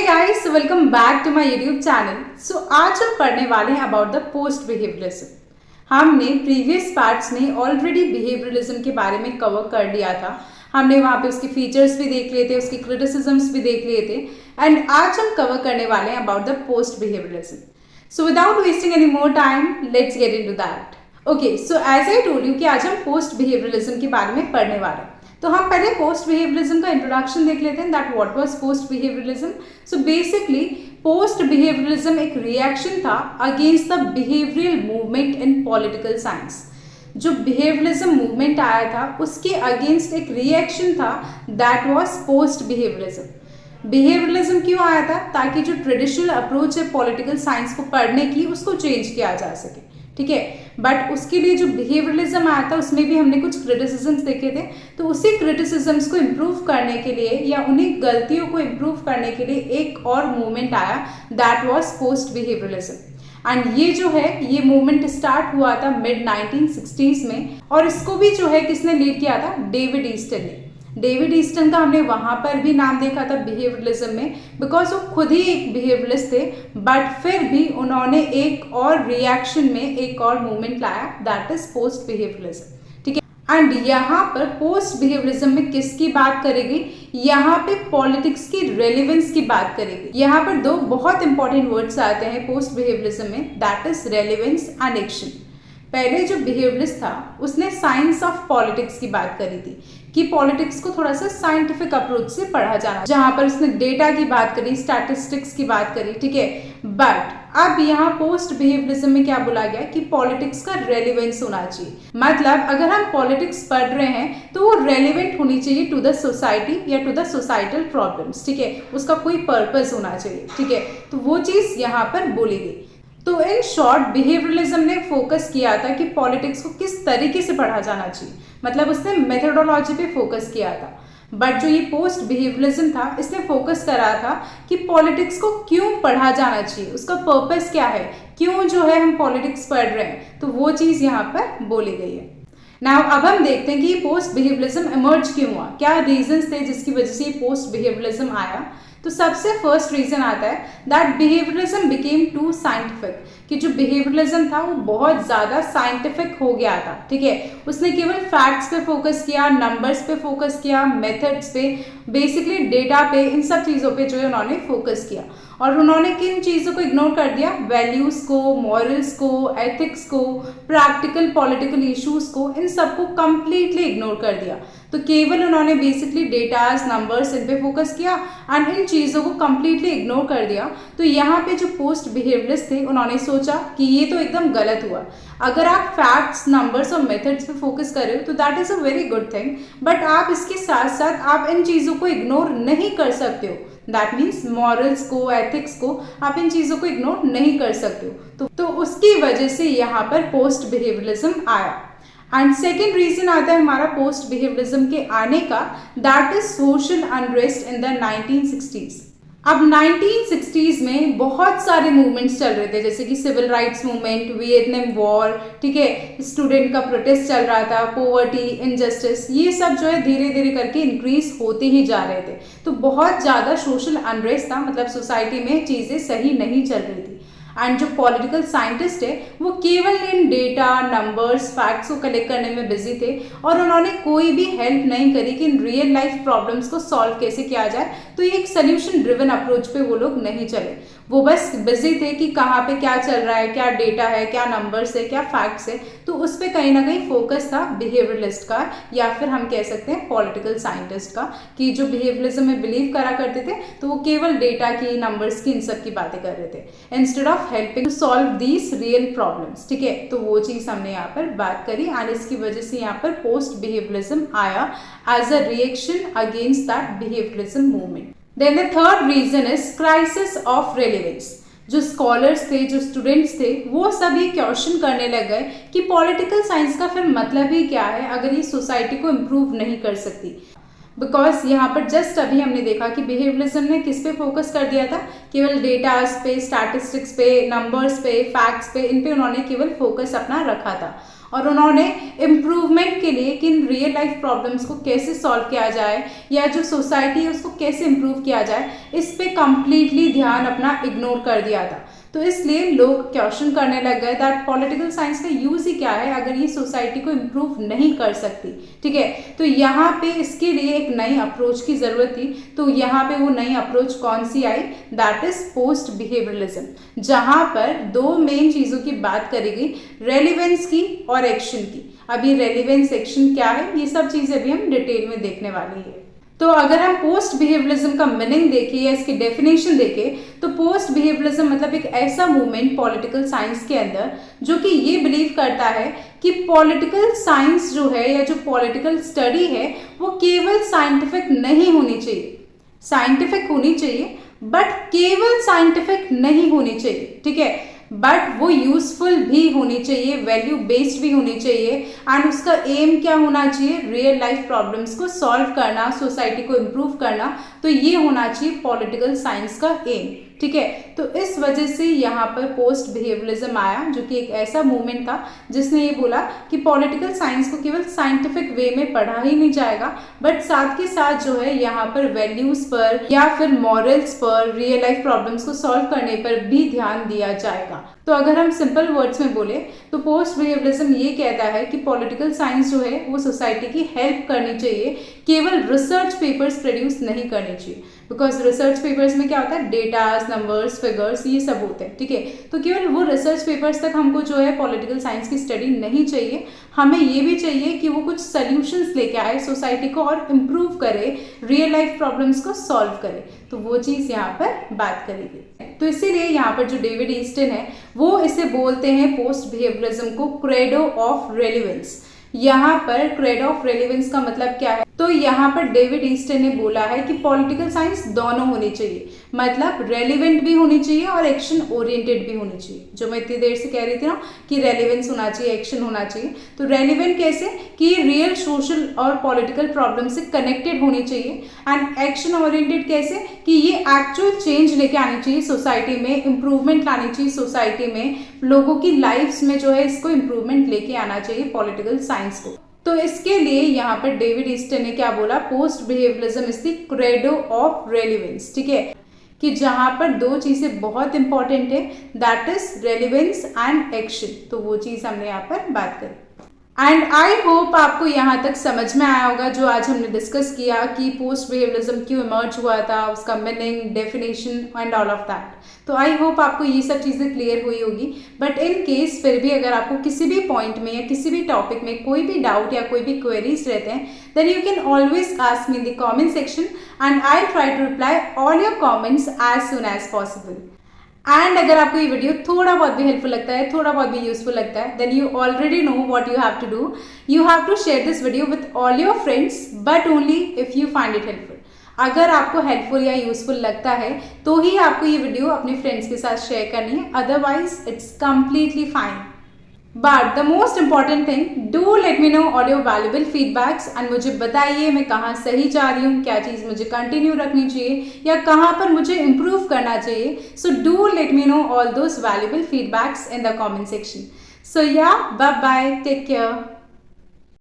Guys, welcome back to my YouTube channel. So आज हम पढ़ने वाले हैं अबाउट द पोस्ट बिहेवियरलिज्म। हमने प्रीवियस पार्ट्स में ऑलरेडी बिहेवियरलिज्म के बारे में कवर कर लिया था। हमने वहाँ पे उसके फीचर्स भी देख लिए थे, उसके क्रिटिसिजम्स भी देख लिए थे एंड आज हम कवर करने वाले हैं about the post behaviouralism. So without wasting any more time, let's get into that. Okay, so as I told you कि आज हम पोस्ट बिहेवियरलिज्म के बारे में पढ़ने वाले हैं। तो हम पहले पोस्ट बिहेवियरलिज्म का इंट्रोडक्शन देख लेते हैं, that what was post behaviouralism. So basically post behaviourism एक रिएक्शन था against the behavioural movement in political science. जो बिहेवियरलिज्म मूवमेंट आया था उसके अगेंस्ट एक रिएक्शन था, that was post behaviourism. Behaviourism क्यों आया था? ताकि जो ट्रेडिशनल अप्रोच है पॉलिटिकल साइंस को पढ़ने की उसको चेंज किया जा सके, ठीक है। बट उसके लिए जो बिहेवियरलिज्म आया था उसमें भी हमने कुछ क्रिटिसिजम्स देखे थे, तो उसी क्रिटिसिजम्स को इम्प्रूव करने के लिए या उन्हीं गलतियों को इम्प्रूव करने के लिए एक और मूवमेंट आया, that was post behaviourism. And ये जो है ये मूवमेंट स्टार्ट हुआ था मिड 1960s में, और इसको भी जो है किसने लीड किया था? डेविड ईस्टन ने। डेविड ईस्टन का हमने वहां पर भी नाम देखा था बिहेवियरलिज्म में, बिकॉज वो खुद ही एक बिहेवियरलिस्ट थे, बट फिर भी उन्होंने एक और रिएक्शन में एक और मूवमेंट लाया, दैट इज पोस्ट बिहेवियरलिज्म, ठीक है। एंड यहाँ पर पोस्ट बिहेवियरलिज्म में किसकी बात करेगी? यहाँ पे पॉलिटिक्स की रेलिवेंस की बात करेगी। यहाँ पर दो बहुत इंपॉर्टेंट वर्ड्स आते हैं पोस्ट बिहेवियरलिज्म में, that is relevance and action. पहले जो बिहेवियरलिस्ट था उसने साइंस ऑफ पॉलिटिक्स की बात करी थी कि पॉलिटिक्स को थोड़ा सा साइंटिफिक अप्रोच से पढ़ा जाना, जहां पर उसने डेटा की बात करी, स्टैटिस्टिक्स की बात करी, ठीक है। बट अब यहाँ पोस्ट बिहेवियरलिज्म में क्या बोला गया कि पॉलिटिक्स का रेलिवेंस होना चाहिए। मतलब अगर हम पॉलिटिक्स पढ़ रहे हैं तो वो रेलिवेंट होनी चाहिए टू द सोसाइटी या टू द सोसाइटल प्रॉब्लम्स, ठीक है। उसका कोई पर्पस होना चाहिए, ठीक है। तो वो चीज यहाँ पर बोली गई। तो इन शॉर्ट बिहेवियरलिज्म ने फोकस किया था कि पॉलिटिक्स को किस तरीके से पढ़ा जाना चाहिए, मतलब उसने मेथोडोलॉजी पे फोकस किया था। बट जो ये पोस्ट बिहेवियरलिज्म था इसने फोकस करा था कि पॉलिटिक्स को क्यों पढ़ा जाना चाहिए, उसका पर्पस क्या है, क्यों जो है हम पॉलिटिक्स पढ़ रहे हैं, तो वो चीज़ यहाँ पर बोली गई है। नाउ अब हम देखते हैं कि ये पोस्ट बिहेवियरलिज्म इमर्ज क्यों हुआ, क्या रीजंस थे जिसकी वजह से ये पोस्ट बिहेवियरलिज्म आया। तो सबसे फर्स्ट रीजन आता है that behaviouralism became too scientific, कि जो बिहेवियरलिज्म था वो बहुत ज़्यादा साइंटिफिक हो गया था, ठीक है। उसने केवल फैक्ट्स पे फोकस किया, नंबर्स पे फोकस किया, मेथड्स पे, बेसिकली डेटा पे, इन सब चीज़ों पे जो है उन्होंने फोकस किया। और उन्होंने किन चीज़ों को इग्नोर कर दिया? वैल्यूज़ को, मॉरल्स को, एथिक्स को, प्रैक्टिकल पॉलिटिकल इश्यूज़ को, इन सबको कंप्लीटली इग्नोर कर दिया। तो केवल उन्होंने बेसिकली डेटाज, नंबर्स, इन पे फोकस किया एंड इन चीज़ों को कंप्लीटली इग्नोर कर दिया। तो यहाँ पे जो पोस्ट बिहेवियरलिस्ट थे उन्होंने सोचा कि ये तो एकदम गलत हुआ। अगर आप फैक्ट्स, नंबर्स और मेथड्स पे फोकस कर रहे हो तो that is a very good thing, but आप इसके साथ साथ आप इन चीज़ों को इग्नोर नहीं कर सकते हो। दैट मीन्स मॉरल्स को, एथिक्स को, आप इन चीज़ों को इग्नोर नहीं कर सकते हो। तो उसकी वजह से यहाँ पर पोस्ट बिहेवियरलिज्म आया। एंड सेकेंड रीजन आता है हमारा पोस्ट बिहेवियरलिज्म के आने का, that is social unrest in the 1960s। अब 1960s में बहुत सारे मूवमेंट्स चल रहे थे, जैसे कि civil rights movement, Vietnam war, ठीक है, स्टूडेंट का प्रोटेस्ट चल रहा था, पॉवर्टी, इनजस्टिस, ये सब जो है धीरे धीरे करके इंक्रीज होते ही जा रहे थे। तो बहुत ज़्यादा सोशल अनरेस्ट था, मतलब सोसाइटी में चीज़ें सही नहीं चल रही थी। एंड जो पॉलिटिकल साइंटिस्ट है वो केवल इन डेटा, नंबर्स, फैक्ट्स को कलेक्ट करने में बिजी थे और उन्होंने कोई भी हेल्प नहीं करी कि इन रियल लाइफ प्रॉब्लम्स को सॉल्व कैसे किया जाए। तो ये एक सोल्यूशन ड्रिवन अप्रोच पे वो लोग नहीं चले, वो बस बिजी थे कि कहाँ पे क्या चल रहा है, क्या डेटा है, क्या नंबर्स है, क्या फैक्ट्स है। तो उस पर कहीं ना कहीं फोकस था बिहेवियरलिस्ट का, या फिर हम कह सकते हैं पॉलिटिकल साइंटिस्ट का, कि जो बिहेवियरलिज्म में बिलीव करा करते थे तो वो केवल डेटा की, नंबर्स की, इन सब की बातें कर रहे थे instead of helping to solve these real problems, ठीक है। तो वो चीज़ हमने यहाँ पर बात करी एंड इसकी वजह से यहाँ पर पोस्ट बिहेवियरलिज्म आया as a reaction against that behaviouralism movement. Then the third reason is crisis of relevance। जो स्कॉलर्स थे, जो स्टूडेंट्स थे, वो सब ये क्वेश्चन करने लग गए कि पॉलिटिकल साइंस का फिर मतलब ही क्या है अगर ये सोसाइटी को इम्प्रूव नहीं कर सकती। बिकॉज यहाँ पर जस्ट अभी हमने देखा कि बिहेवियरलिज्म ने किस पे फोकस कर दिया था, केवल डेटाज पे, स्टैटिस्टिक्स पे, नंबर्स पे, फैक्ट्स पे, इन पे उन्होंने केवल फोकस अपना रखा था और उन्होंने इम्प्रूवमेंट के लिए कि इन रियल लाइफ प्रॉब्लम्स को कैसे सॉल्व किया जाए या जो सोसाइटी है उसको कैसे इम्प्रूव किया जाए, इस पे कम्प्लीटली ध्यान अपना इग्नोर कर दिया था। तो इसलिए लोग क्वेश्चन करने लग गए दैट पॉलिटिकल साइंस का यूज ही क्या है अगर ये सोसाइटी को इम्प्रूव नहीं कर सकती। ठीक है, तो यहाँ पे इसके लिए एक नई अप्रोच की जरूरत थी। तो यहाँ पे वो नई अप्रोच कौन सी आई, दैट इज पोस्ट बिहेवियरलिज्म, जहाँ पर दो मेन चीजों की बात करी गई, रेलिवेंस की और एक्शन की। अभी रेलिवेंस, एक्शन क्या है, ये सब चीजें भी हम डिटेल में देखने वाली है। तो अगर हम पोस्ट बिहेवियरलिज्म का मीनिंग देखें या इसकी डेफिनेशन देखें तो पोस्ट बिहेवियरलिज्म मतलब एक ऐसा मूवमेंट पॉलिटिकल साइंस के अंदर जो कि ये बिलीव करता है कि पॉलिटिकल साइंस जो है या जो पॉलिटिकल स्टडी है वो केवल साइंटिफिक नहीं होनी चाहिए, साइंटिफिक होनी चाहिए बट केवल साइंटिफिक नहीं होनी चाहिए। ठीक है, बट वो यूजफुल भी होनी चाहिए, वैल्यू बेस्ड भी होनी चाहिए एंड उसका एम क्या होना चाहिए, रियल लाइफ प्रॉब्लम्स को सॉल्व करना, सोसाइटी को इम्प्रूव करना। तो ये होना चाहिए पॉलिटिकल साइंस का एम। ठीक है, तो इस वजह से यहाँ पर पोस्ट बिहेवियरलिज्म आया जो कि एक ऐसा मूवमेंट था जिसने ये बोला कि पॉलिटिकल साइंस को केवल साइंटिफिक वे में पढ़ा ही नहीं जाएगा बट साथ के साथ जो है यहाँ पर वैल्यूज पर या फिर मॉरल्स पर, रियल लाइफ प्रॉब्लम्स को सॉल्व करने पर भी ध्यान दिया जाएगा। तो अगर हम सिंपल वर्ड्स में बोले तो पोस्ट बिहेवियरलिज्म ये कहता है कि पॉलिटिकल साइंस जो है वो सोसाइटी की हेल्प करनी चाहिए, केवल रिसर्च पेपर्स प्रोड्यूस नहीं करने चाहिए। बिकॉज रिसर्च पेपर्स में क्या होता है, डेटास, नंबर्स, फिगर्स, ये सब होते हैं। ठीक है, तो केवल वो रिसर्च पेपर्स तक हमको जो है पॉलिटिकल साइंस की स्टडी नहीं चाहिए, हमें ये भी चाहिए कि वो कुछ सॉल्यूशंस लेके आए सोसाइटी को और इम्प्रूव करे, रियल लाइफ प्रॉब्लम्स को सॉल्व करे। तो वो चीज़ यहाँ पर बात करेगी। तो इसीलिए यहाँ पर जो डेविड ईस्टन है वो इसे बोलते हैं पोस्ट बिहेवियरलिज्म को क्रेडो ऑफ रेलिवेंस। यहाँ पर क्रेडो ऑफ रेलिवेंस का मतलब क्या है, तो यहाँ पर डेविड ईस्टन ने बोला है कि पॉलिटिकल साइंस दोनों होनी चाहिए, मतलब रेलिवेंट भी होनी चाहिए और एक्शन ओरिएंटेड भी होनी चाहिए। जो मैं इतनी देर से कह रही थी ना कि रेलिवेंस होना चाहिए, एक्शन होना चाहिए, तो रेलिवेंट कैसे कि रियल सोशल और पॉलिटिकल प्रॉब्लम से कनेक्टेड होनी चाहिए एंड एक्शन ओरिएंटेड कैसे कि ये एक्चुअल चेंज लेके आनी चाहिए सोसाइटी में, इंप्रूवमेंट लानी चाहिए सोसाइटी में, लोगों की लाइफ्स में जो है इसको इंप्रूवमेंट लेके आना चाहिए पॉलिटिकल साइंस को। तो इसके लिए यहाँ पर डेविड ईस्टन ने क्या बोला, post behaviourism is the credo of relevance. ठीक है, कि जहाँ पर दो चीज़ें बहुत इंपॉर्टेंट है, that is relevance and action. तो वो चीज़ हमने यहाँ पर बात करी एंड आई होप आपको यहाँ तक समझ में आया होगा जो आज हमने डिस्कस किया कि पोस्ट बिहेवियरलिज्म क्यों इमर्ज हुआ था, उसका meaning, definition and all of that. तो आई होप आपको ये सब चीज़ें क्लियर हुई होगी। बट इन केस फिर भी अगर आपको किसी भी पॉइंट में या किसी भी टॉपिक में कोई भी डाउट या कोई भी क्वेरीज रहते हैं then you can always ask me in the comment section and I try to reply all your comments as soon as possible. And अगर आपको ये वीडियो थोड़ा बहुत भी हेल्पफुल लगता है, थोड़ा बहुत भी यूजफुल लगता है, then you already know what you have to do, you have to share this video with all your friends but only if you find it helpful. अगर आपको हेल्पफुल या यूजफुल लगता है तो ही आपको ये वीडियो अपने फ्रेंड्स के साथ शेयर करनी है, otherwise it's completely fine. But the most important thing, do let me know all your valuable feedbacks and मुझे बताइए मैं कहाँ सही जा रही हूँ, क्या चीज़ मुझे कंटिन्यू रखनी चाहिए या कहाँ पर मुझे इम्प्रूव करना चाहिए। So do let me know all those valuable feedbacks in the comment section. So yeah bye bye, take care.